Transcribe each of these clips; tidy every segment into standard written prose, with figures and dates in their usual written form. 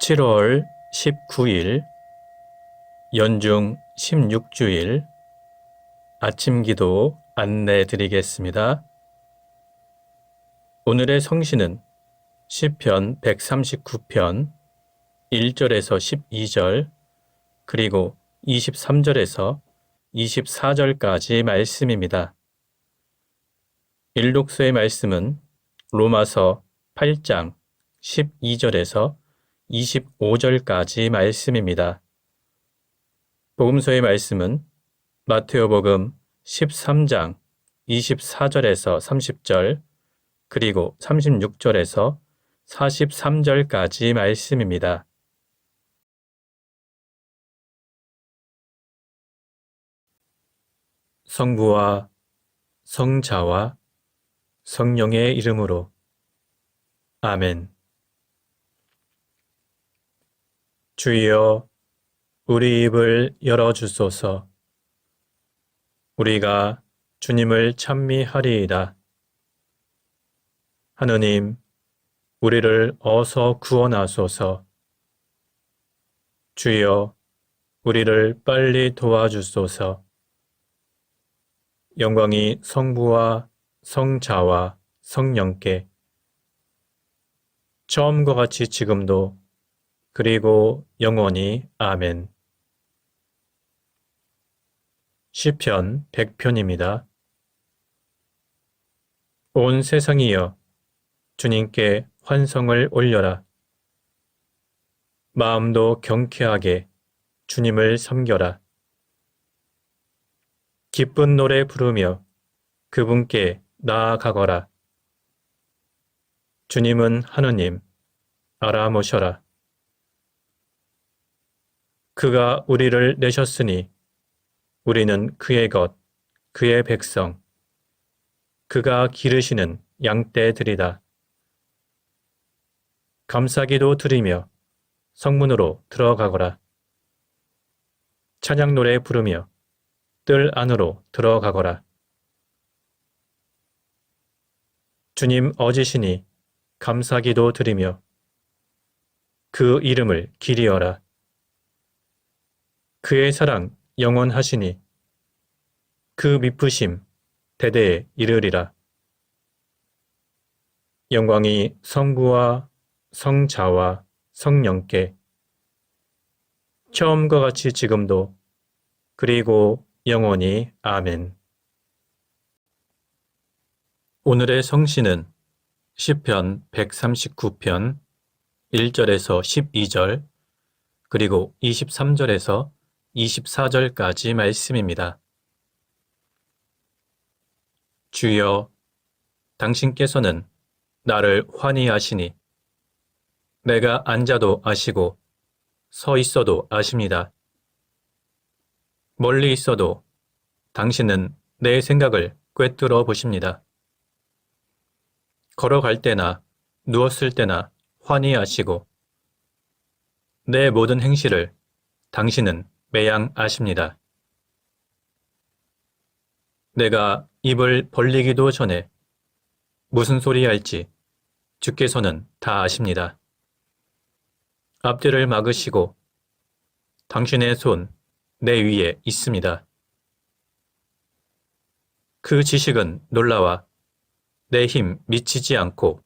7월 19일 연중 16주일 아침 기도 안내 드리겠습니다. 오늘의 성시는 시편 139편 1절에서 12절 그리고 23절에서 24절까지 말씀입니다. 일독서의 말씀은 로마서 8장 12절에서 25절까지 말씀입니다. 복음서의 말씀은 마테오복음 13장 24절에서 30절 그리고 36절에서 43절까지 말씀입니다. 성부와 성자와 성령의 이름으로 아멘. 주여, 우리 입을 열어주소서. 우리가 주님을 찬미하리이다. 하느님, 우리를 어서 구원하소서. 주여, 우리를 빨리 도와주소서. 영광이 성부와 성자와 성령께 처음과 같이 지금도 그리고 영원히 아멘. 시편 100편입니다. 온 세상이여 주님께 환성을 올려라. 마음도 경쾌하게 주님을 섬겨라. 기쁜 노래 부르며 그분께 나아가거라. 주님은 하느님, 알아모셔라. 그가 우리를 내셨으니 우리는 그의 것, 그의 백성, 그가 기르시는 양떼들이다. 감사기도 드리며 성문으로 들어가거라. 찬양 노래 부르며 뜰 안으로 들어가거라. 주님 어지시니 감사기도 드리며 그 이름을 기리어라. 그의 사랑 영원하시니 그 미쁘심 대대에 이르리라. 영광이 성부와 성자와 성령께 처음과 같이 지금도 그리고 영원히 아멘. 오늘의 성시는 시편 139편 1절에서 12절 그리고 23절에서 24절까지 말씀입니다. 주여, 당신께서는 나를 환히 아시니 내가 앉아도 아시고 서 있어도 아십니다. 멀리 있어도 당신은 내 생각을 꿰뚫어 보십니다. 걸어갈 때나 누웠을 때나 환히 아시고 내 모든 행실을 당신은 매양 아십니다. 내가 입을 벌리기도 전에 무슨 소리 할지 주께서는 다 아십니다. 앞뒤를 막으시고 당신의 손 내 위에 있습니다. 그 지식은 놀라와 내 힘 미치지 않고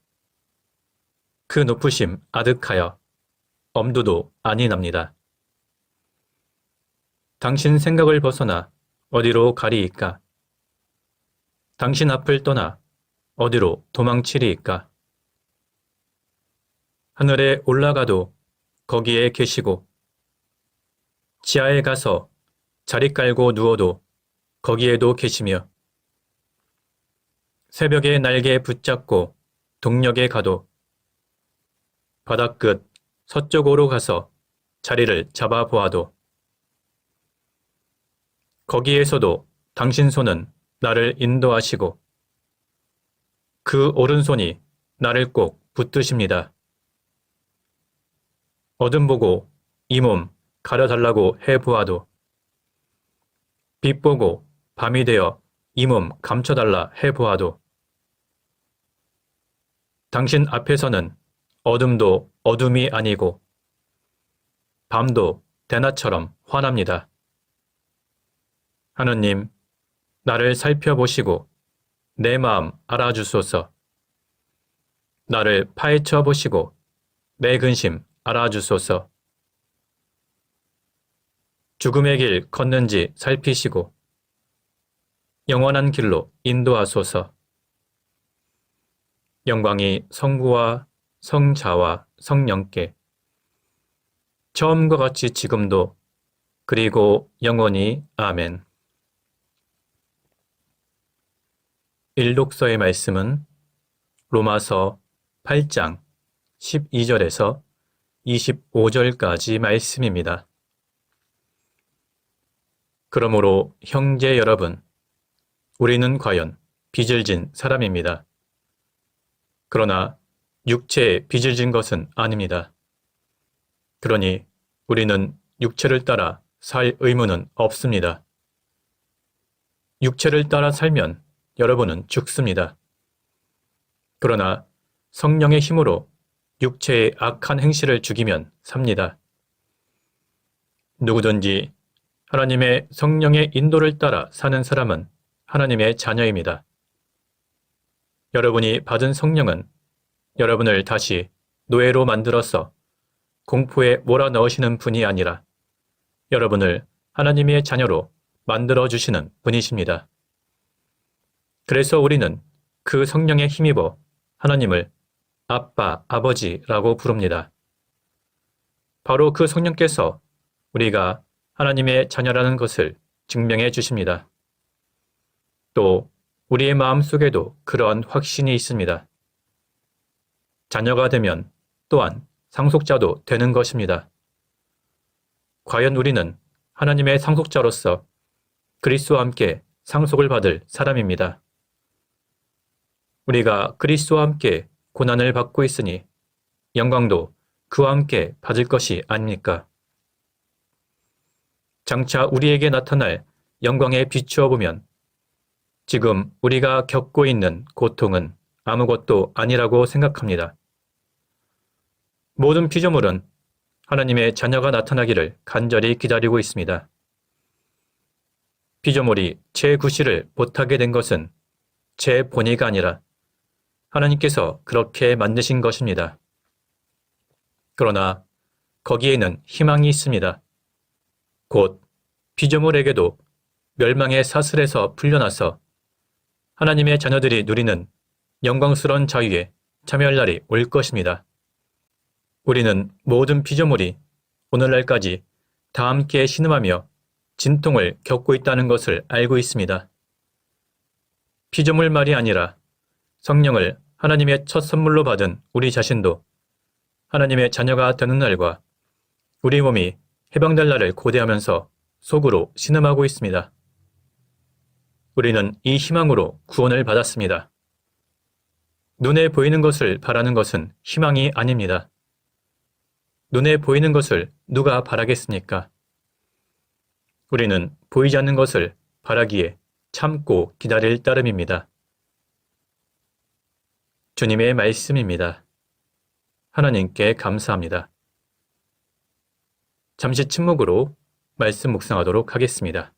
그 높으심 아득하여 엄두도 아니 납니다. 당신 생각을 벗어나 어디로 가리이까? 당신 앞을 떠나 어디로 도망치리이까? 하늘에 올라가도 거기에 계시고 지하에 가서 자리 깔고 누워도 거기에도 계시며 새벽에 날개 붙잡고 동력에 가도 바닷끝 서쪽으로 가서 자리를 잡아보아도 거기에서도 당신 손은 나를 인도하시고 그 오른손이 나를 꼭 붙드십니다. 어둠 보고 이 몸 가려달라고 해보아도 빛 보고 밤이 되어 이 몸 감춰달라 해보아도 당신 앞에서는 어둠도 어둠이 아니고 밤도 대낮처럼 환합니다. 하느님, 나를 살펴보시고 내 마음 알아주소서. 나를 파헤쳐 보시고 내 근심 알아주소서. 죽음의 길 걷는지 살피시고 영원한 길로 인도하소서. 영광이 성부와 성자와 성령께 처음과 같이 지금도 그리고 영원히 아멘. 일독서의 말씀은 로마서 8장 12절에서 25절까지 말씀입니다. 그러므로 형제 여러분, 우리는 과연 빚을 진 사람입니다. 그러나 육체에 빚을 진 것은 아닙니다. 그러니 우리는 육체를 따라 살 의무는 없습니다. 육체를 따라 살면 여러분은 죽습니다. 그러나 성령의 힘으로 육체의 악한 행실을 죽이면 삽니다. 누구든지 하나님의 성령의 인도를 따라 사는 사람은 하나님의 자녀입니다. 여러분이 받은 성령은 여러분을 다시 노예로 만들어서 공포에 몰아넣으시는 분이 아니라 여러분을 하나님의 자녀로 만들어주시는 분이십니다. 그래서 우리는 그 성령에 힘입어 하나님을 아빠, 아버지라고 부릅니다. 바로 그 성령께서 우리가 하나님의 자녀라는 것을 증명해 주십니다. 또 우리의 마음속에도 그러한 확신이 있습니다. 자녀가 되면 또한 상속자도 되는 것입니다. 과연 우리는 하나님의 상속자로서 그리스도와 함께 상속을 받을 사람입니다. 우리가 그리스도와 함께 고난을 받고 있으니 영광도 그와 함께 받을 것이 아닙니까? 장차 우리에게 나타날 영광에 비추어 보면 지금 우리가 겪고 있는 고통은 아무것도 아니라고 생각합니다. 모든 피조물은 하나님의 자녀가 나타나기를 간절히 기다리고 있습니다. 피조물이 제9시를 못하게 된 것은 제 본의가 아니라 하나님께서 그렇게 만드신 것입니다. 그러나 거기에는 희망이 있습니다. 곧 피조물에게도 멸망의 사슬에서 풀려나서 하나님의 자녀들이 누리는 영광스러운 자유에 참여할 날이 올 것입니다. 우리는 모든 피조물이 오늘날까지 다 함께 신음하며 진통을 겪고 있다는 것을 알고 있습니다. 피조물말이 아니라 성령을 하나님의 첫 선물로 받은 우리 자신도 하나님의 자녀가 되는 날과 우리 몸이 해방될 날을 고대하면서 속으로 신음하고 있습니다. 우리는 이 희망으로 구원을 받았습니다. 눈에 보이는 것을 바라는 것은 희망이 아닙니다. 눈에 보이는 것을 누가 바라겠습니까? 우리는 보이지 않는 것을 바라기에 참고 기다릴 따름입니다. 주님의 말씀입니다. 하나님께 감사합니다. 잠시 침묵으로 말씀 묵상하도록 하겠습니다.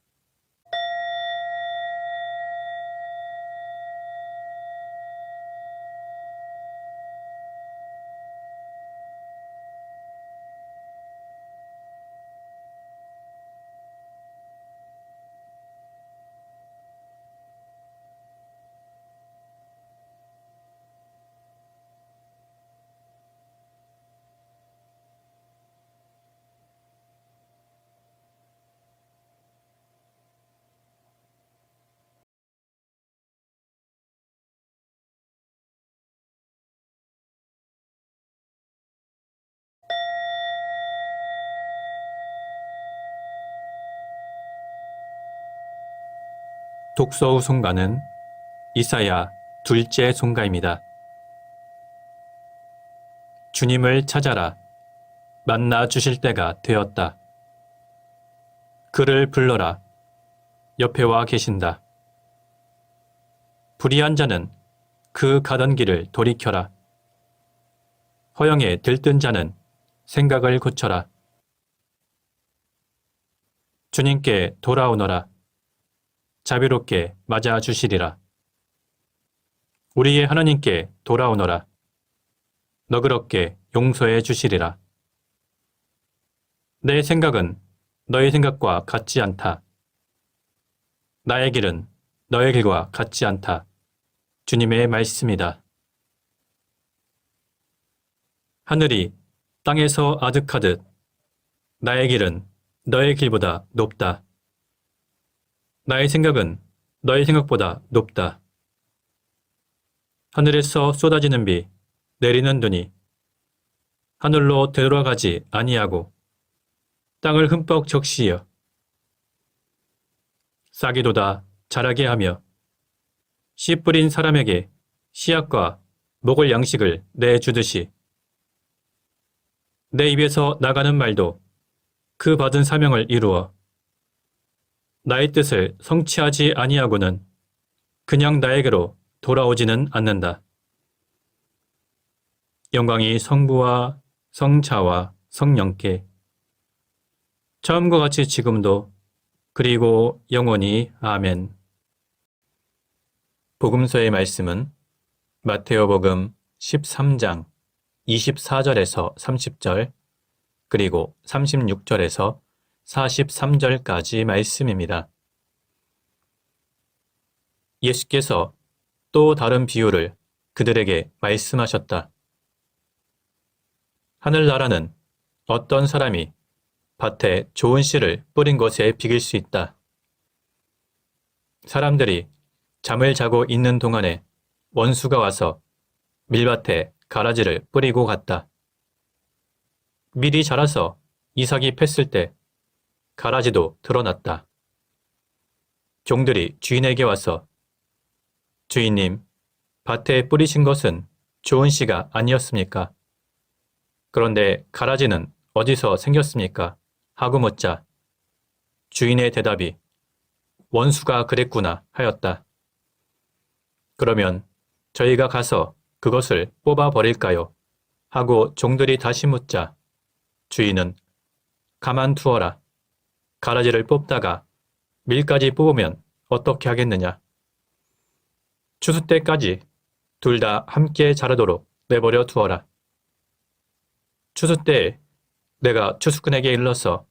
독서 후 송가는 이사야 둘째 송가입니다. 주님을 찾아라. 만나 주실 때가 되었다. 그를 불러라. 옆에 와 계신다. 불의한 자는 그 가던 길을 돌이켜라. 허영에 들뜬 자는 생각을 고쳐라. 주님께 돌아오너라. 자비롭게 맞아 주시리라. 우리의 하나님께 돌아오너라. 너그럽게 용서해 주시리라. 내 생각은 너의 생각과 같지 않다. 나의 길은 너의 길과 같지 않다. 주님의 말씀이다. 하늘이 땅에서 아득하듯 나의 길은 너의 길보다 높다. 나의 생각은 너의 생각보다 높다. 하늘에서 쏟아지는 비, 내리는 눈이 하늘로 되돌아가지 아니하고 땅을 흠뻑 적시어 싹이 돋아 자라게 하며 씨 뿌린 사람에게 씨앗과 먹을 양식을 내주듯이 내 입에서 나가는 말도 그 받은 사명을 이루어 나의 뜻을 성취하지 아니하고는 그냥 나에게로 돌아오지는 않는다. 영광이 성부와 성자와 성령께 처음과 같이 지금도 그리고 영원히 아멘. 복음서의 말씀은 마테오복음 13장 24절에서 30절 그리고 36절에서 43절까지 말씀입니다. 예수께서 또 다른 비유를 그들에게 말씀하셨다. 하늘나라는 어떤 사람이 밭에 좋은 씨를 뿌린 것에 비길 수 있다. 사람들이 잠을 자고 있는 동안에 원수가 와서 밀밭에 가라지를 뿌리고 갔다. 밀이 자라서 이삭이 팼을 때 가라지도 드러났다. 종들이 주인에게 와서 주인님, 밭에 뿌리신 것은 좋은 씨가 아니었습니까? 그런데 가라지는 어디서 생겼습니까? 하고 묻자 주인의 대답이 원수가 그랬구나 하였다. 그러면 저희가 가서 그것을 뽑아 버릴까요? 하고 종들이 다시 묻자 주인은 가만두어라. 가라지를 뽑다가 밀까지 뽑으면 어떻게 하겠느냐? 추수 때까지 둘 다 함께 자라도록 내버려 두어라. 추수 때에 내가 추수꾼에게 일러서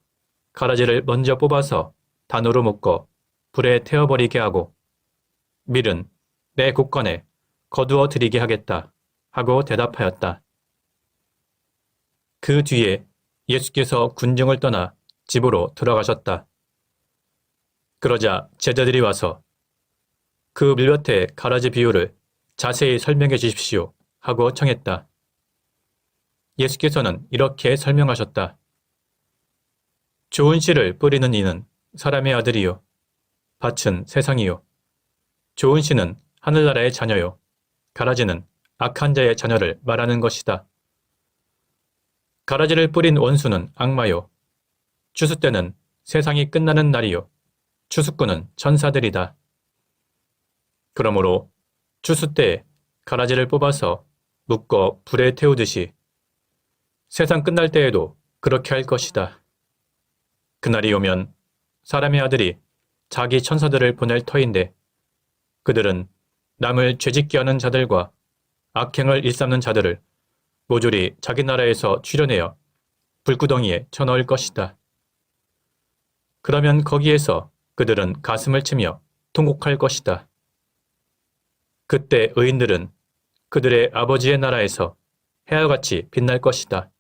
가라지를 먼저 뽑아서 단으로 묶어 불에 태워버리게 하고 밀은 내 곳간에 거두어 드리게 하겠다 하고 대답하였다. 그 뒤에 예수께서 군중을 떠나 집으로 들어가셨다. 그러자 제자들이 와서 그 밀밭의 가라지 비유를 자세히 설명해 주십시오 하고 청했다. 예수께서는 이렇게 설명하셨다. 좋은 씨를 뿌리는 이는 사람의 아들이요. 밭은 세상이요. 좋은 씨는 하늘나라의 자녀요. 가라지는 악한 자의 자녀를 말하는 것이다. 가라지를 뿌린 원수는 악마요. 추수 때는 세상이 끝나는 날이요. 추수꾼은 천사들이다. 그러므로 추수 때에 가라지를 뽑아서 묶어 불에 태우듯이 세상 끝날 때에도 그렇게 할 것이다. 그날이 오면 사람의 아들이 자기 천사들을 보낼 터인데 그들은 남을 죄짓게 하는 자들과 악행을 일삼는 자들을 모조리 자기 나라에서 추려내어 불구덩이에 쳐넣을 것이다. 그러면 거기에서 그들은 가슴을 치며 통곡할 것이다. 그때 의인들은 그들의 아버지의 나라에서 해와 같이 빛날 것이다.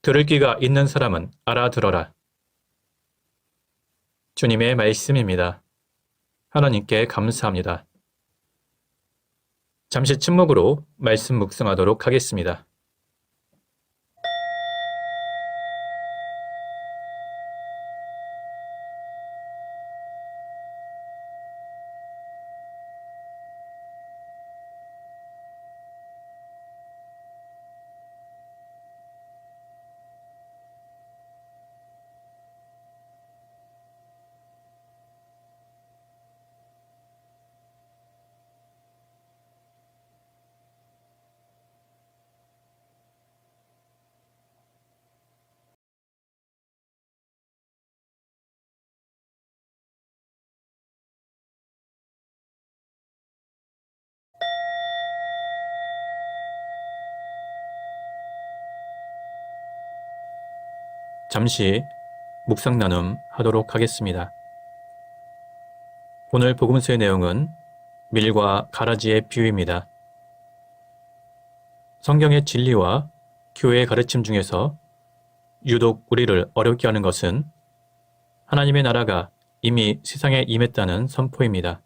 들을 귀가 있는 사람은 알아들어라. 주님의 말씀입니다. 하나님께 감사합니다. 잠시 침묵으로 말씀 묵상하도록 하겠습니다. 잠시 묵상 나눔 하도록 하겠습니다. 오늘 복음서의 내용은 밀과 가라지의 비유입니다. 성경의 진리와 교회의 가르침 중에서 유독 우리를 어렵게 하는 것은 하나님의 나라가 이미 세상에 임했다는 선포입니다.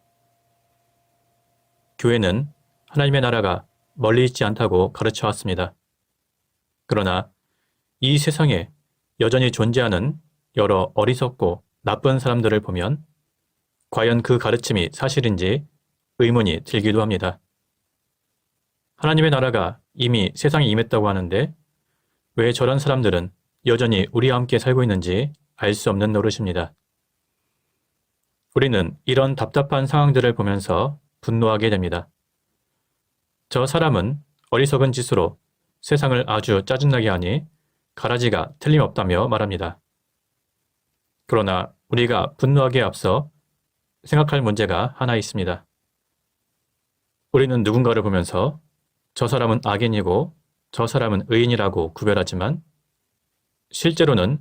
교회는 하나님의 나라가 멀리 있지 않다고 가르쳐 왔습니다. 그러나 이 세상에 여전히 존재하는 여러 어리석고 나쁜 사람들을 보면 과연 그 가르침이 사실인지 의문이 들기도 합니다. 하나님의 나라가 이미 세상에 임했다고 하는데 왜 저런 사람들은 여전히 우리와 함께 살고 있는지 알 수 없는 노릇입니다. 우리는 이런 답답한 상황들을 보면서 분노하게 됩니다. 저 사람은 어리석은 짓으로 세상을 아주 짜증나게 하니 가라지가 틀림없다며 말합니다. 그러나 우리가 분노하기에 앞서 생각할 문제가 하나 있습니다. 우리는 누군가를 보면서 저 사람은 악인이고 저 사람은 의인이라고 구별하지만 실제로는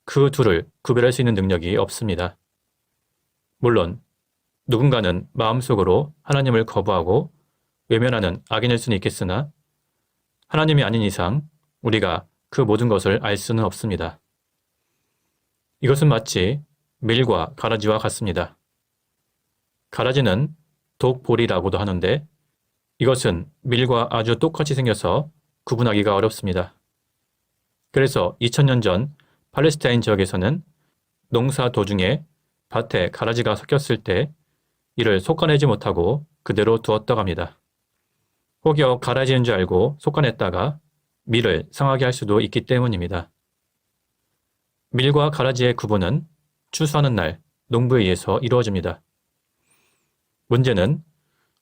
그 둘을 구별할 수 있는 능력이 없습니다. 물론 누군가는 마음속으로 하나님을 거부하고 외면하는 악인일 수는 있겠으나 하나님이 아닌 이상 우리가 그 모든 것을 알 수는 없습니다. 이것은 마치 밀과 가라지와 같습니다. 가라지는 독보리라고도 하는데 이것은 밀과 아주 똑같이 생겨서 구분하기가 어렵습니다. 그래서 2000년 전 팔레스타인 지역에서는 농사 도중에 밭에 가라지가 섞였을 때 이를 솎아내지 못하고 그대로 두었다고 합니다. 혹여 가라지인 줄 알고 솎아냈다가 밀을 상하게 할 수도 있기 때문입니다. 밀과 가라지의 구분은 추수하는 날 농부에 의해서 이루어집니다. 문제는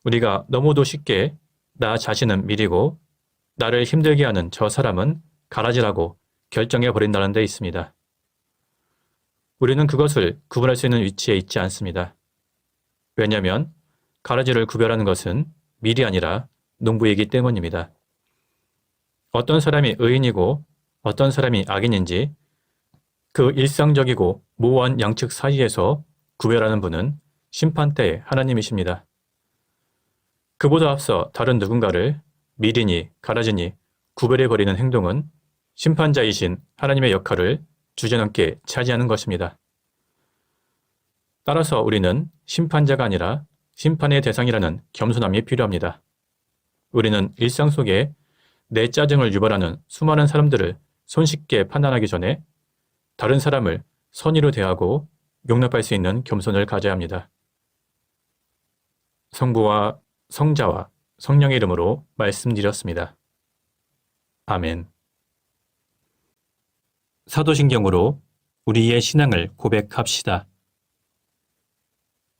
우리가 너무도 쉽게 나 자신은 밀이고 나를 힘들게 하는 저 사람은 가라지라고 결정해 버린다는 데 있습니다. 우리는 그것을 구분할 수 있는 위치에 있지 않습니다. 왜냐하면 가라지를 구별하는 것은 밀이 아니라 농부이기 때문입니다. 어떤 사람이 의인이고 어떤 사람이 악인인지 그 일상적이고 모호한 양측 사이에서 구별하는 분은 심판대의 하나님이십니다. 그보다 앞서 다른 누군가를 밀이니 가라지니 구별해버리는 행동은 심판자이신 하나님의 역할을 주저넘게 차지하는 것입니다. 따라서 우리는 심판자가 아니라 심판의 대상이라는 겸손함이 필요합니다. 우리는 일상 속에 내 짜증을 유발하는 수많은 사람들을 손쉽게 판단하기 전에 다른 사람을 선의로 대하고 용납할 수 있는 겸손을 가져야 합니다. 성부와 성자와 성령의 이름으로 말씀드렸습니다. 아멘. 사도신경으로 우리의 신앙을 고백합시다.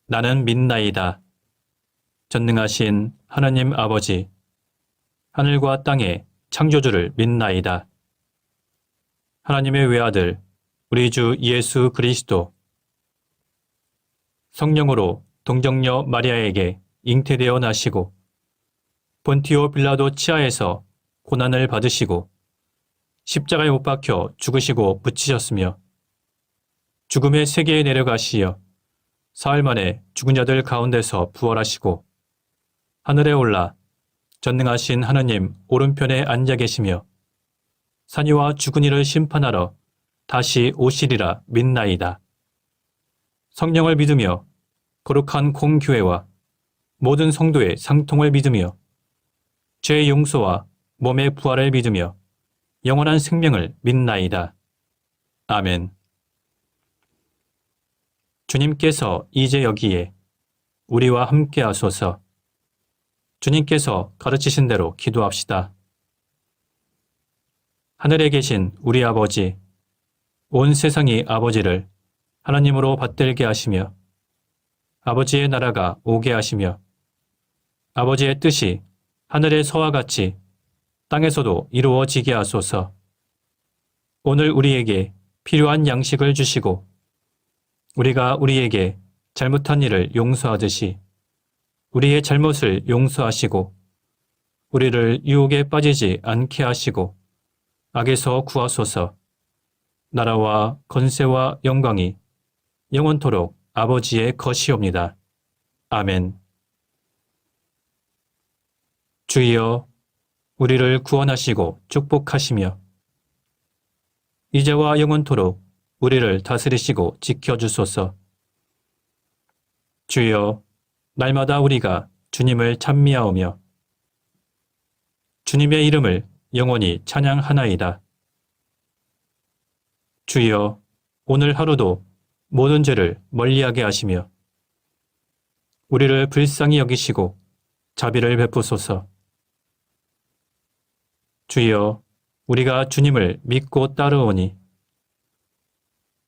나는 믿나이다. 전능하신 하나님 아버지, 하늘과 땅의 창조주를 믿나이다. 하나님의 외아들, 우리 주 예수 그리스도, 성령으로 동정녀 마리아에게 잉태되어 나시고 본티오 빌라도 치하에서 고난을 받으시고 십자가에 못 박혀 죽으시고 부치셨으며 죽음의 세계에 내려가시어 사흘 만에 죽은 자들 가운데서 부활하시고 하늘에 올라 전능하신 하느님 오른편에 앉아 계시며 산이와 죽은 이를 심판하러 다시 오시리라 믿나이다. 성령을 믿으며 거룩한 공교회와 모든 성도의 상통을 믿으며 죄의 용서와 몸의 부활을 믿으며 영원한 생명을 믿나이다. 아멘. 주님께서 이제 여기에 우리와 함께 하소서. 주님께서 가르치신 대로 기도합시다. 하늘에 계신 우리 아버지, 온 세상이 아버지를 하나님으로 받들게 하시며 아버지의 나라가 오게 하시며 아버지의 뜻이 하늘에서와 같이 땅에서도 이루어지게 하소서. 오늘 우리에게 필요한 양식을 주시고 우리가 우리에게 잘못한 일을 용서하듯이 우리의 잘못을 용서하시고 우리를 유혹에 빠지지 않게 하시고 악에서 구하소서. 나라와 건세와 영광이 영원토록 아버지의 것이옵니다. 아멘. 주여, 우리를 구원하시고 축복하시며 이제와 영원토록 우리를 다스리시고 지켜주소서. 주여, 날마다 우리가 주님을 찬미하오며 주님의 이름을 영원히 찬양하나이다. 주여, 오늘 하루도 모든 죄를 멀리하게 하시며 우리를 불쌍히 여기시고 자비를 베푸소서. 주여, 우리가 주님을 믿고 따르오니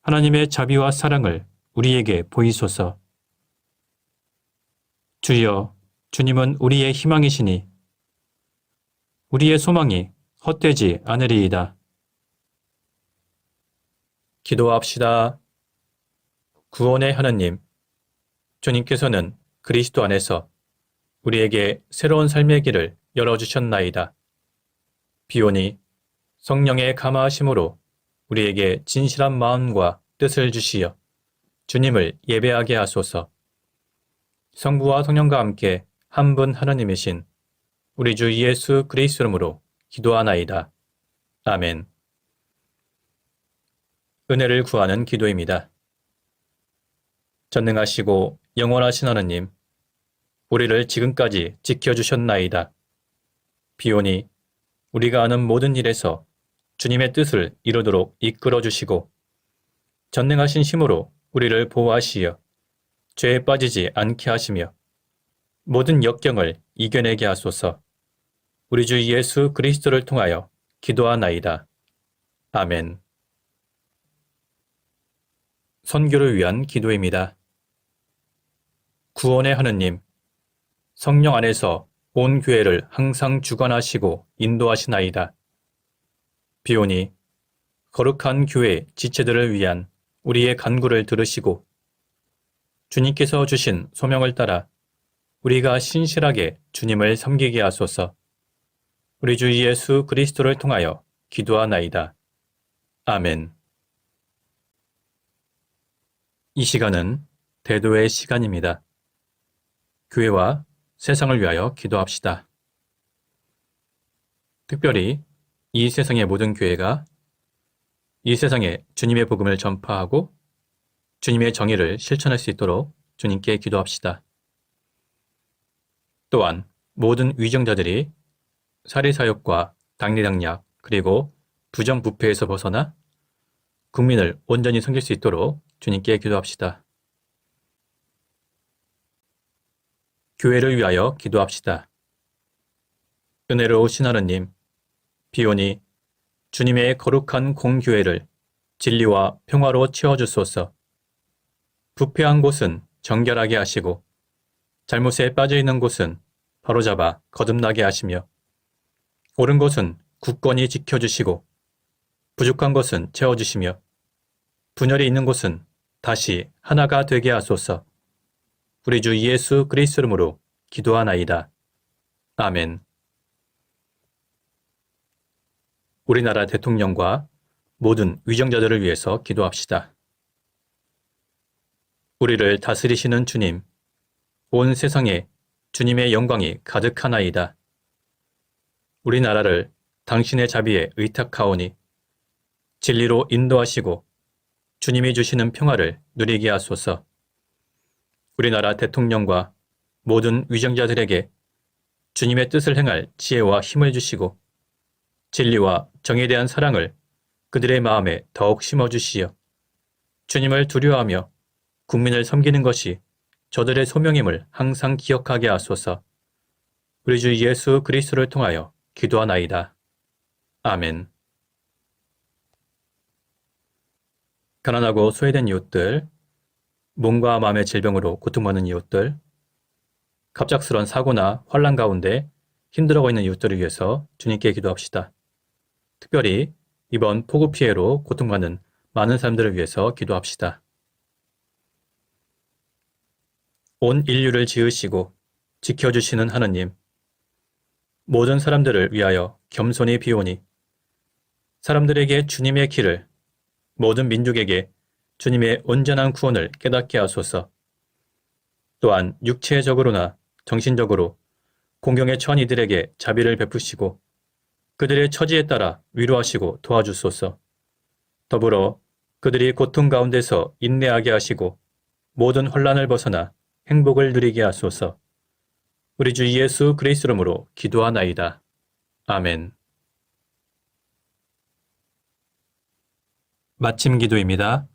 하나님의 자비와 사랑을 우리에게 보이소서. 주여, 주님은 우리의 희망이시니 우리의 소망이 헛되지 않으리이다. 기도합시다. 구원의 하나님, 주님께서는 그리스도 안에서 우리에게 새로운 삶의 길을 열어주셨나이다. 비오니 성령의 감화하심으로 우리에게 진실한 마음과 뜻을 주시어 주님을 예배하게 하소서. 성부와 성령과 함께 한 분 하나님이신 우리 주 예수 그리스도 이름으로 기도하나이다. 아멘. 은혜를 구하는 기도입니다. 전능하시고 영원하신 하나님, 우리를 지금까지 지켜주셨나이다. 비오니 우리가 하는 모든 일에서 주님의 뜻을 이루도록 이끌어주시고 전능하신 힘으로 우리를 보호하시어 죄에 빠지지 않게 하시며 모든 역경을 이겨내게 하소서. 우리 주 예수 그리스도를 통하여 기도하나이다. 아멘. 선교를 위한 기도입니다. 구원의 하느님, 성령 안에서 온 교회를 항상 주관하시고 인도하시나이다. 비오니 거룩한 교회 지체들을 위한 우리의 간구를 들으시고 주님께서 주신 소명을 따라 우리가 신실하게 주님을 섬기게 하소서. 우리 주 예수 그리스도를 통하여 기도하나이다. 아멘. 이 시간은 대도의 시간입니다. 교회와 세상을 위하여 기도합시다. 특별히 이 세상의 모든 교회가 이 세상에 주님의 복음을 전파하고 주님의 정의를 실천할 수 있도록 주님께 기도합시다. 또한 모든 위정자들이 사리사욕과 당리당략 그리고 부정부패에서 벗어나 국민을 온전히 섬길 수 있도록 주님께 기도합시다. 교회를 위하여 기도합시다. 은혜로우신 하느님, 비오니 주님의 거룩한 공교회를 진리와 평화로 채워주소서. 부패한 곳은 정결하게 하시고 잘못에 빠져있는 곳은 바로잡아 거듭나게 하시며 옳은 것은 굳건히 지켜주시고 부족한 것은 채워주시며 분열이 있는 곳은 다시 하나가 되게 하소서. 우리 주 예수 그리스도 이름으로 기도하나이다. 아멘. 우리나라 대통령과 모든 위정자들을 위해서 기도합시다. 우리를 다스리시는 주님, 온 세상에 주님의 영광이 가득하나이다. 우리나라를 당신의 자비에 의탁하오니 진리로 인도하시고 주님이 주시는 평화를 누리게 하소서. 우리나라 대통령과 모든 위정자들에게 주님의 뜻을 행할 지혜와 힘을 주시고 진리와 정에 대한 사랑을 그들의 마음에 더욱 심어주시어 주님을 두려워하며 국민을 섬기는 것이 저들의 소명임을 항상 기억하게 하소서. 우리 주 예수 그리스도를 통하여 기도하나이다. 아멘. 가난하고 소외된 이웃들, 몸과 마음의 질병으로 고통받는 이웃들, 갑작스런 사고나 환난 가운데 힘들어하고 있는 이웃들을 위해서 주님께 기도합시다. 특별히 이번 폭우 피해로 고통받는 많은 사람들을 위해서 기도합시다. 온 인류를 지으시고 지켜주시는 하느님, 모든 사람들을 위하여 겸손히 비오니 사람들에게 주님의 길을, 모든 민족에게 주님의 온전한 구원을 깨닫게 하소서. 또한 육체적으로나 정신적으로 공경에 처한 이들에게 자비를 베푸시고 그들의 처지에 따라 위로하시고 도와주소서. 더불어 그들이 고통 가운데서 인내하게 하시고 모든 혼란을 벗어나 행복을 누리게 하소서. 우리 주 예수 그리스도 이름으로 기도하나이다. 아멘. 마침 기도입니다.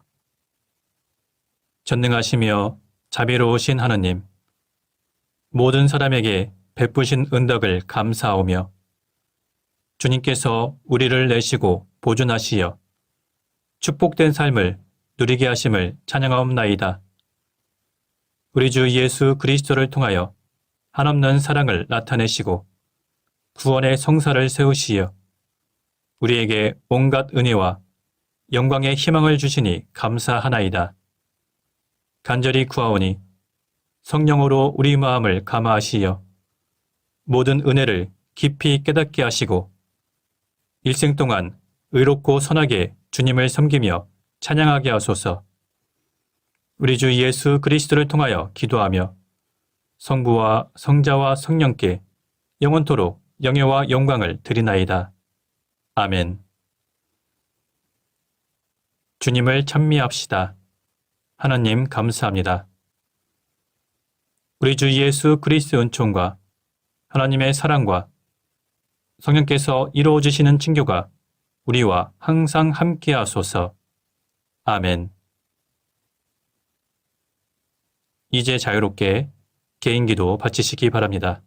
전능하시며 자비로우신 하느님, 모든 사람에게 베푸신 은덕을 감사하오며 주님께서 우리를 내시고 보존하시어 축복된 삶을 누리게 하심을 찬양하옵나이다. 우리 주 예수 그리스도를 통하여 한없는 사랑을 나타내시고 구원의 성사를 세우시어 우리에게 온갖 은혜와 영광의 희망을 주시니 감사하나이다. 간절히 구하오니 성령으로 우리 마음을 감화하시어 모든 은혜를 깊이 깨닫게 하시고 일생 동안 의롭고 선하게 주님을 섬기며 찬양하게 하소서. 우리 주 예수 그리스도를 통하여 기도하며 성부와 성자와 성령께 영원토록 영예와 영광을 드리나이다. 아멘. 주님을 찬미합시다. 하나님 감사합니다. 우리 주 예수 그리스도의 은총과 하나님의 사랑과 성령께서 이루어 주시는 친교가 우리와 항상 함께 하소서. 아멘. 이제 자유롭게 개인기도 바치시기 바랍니다.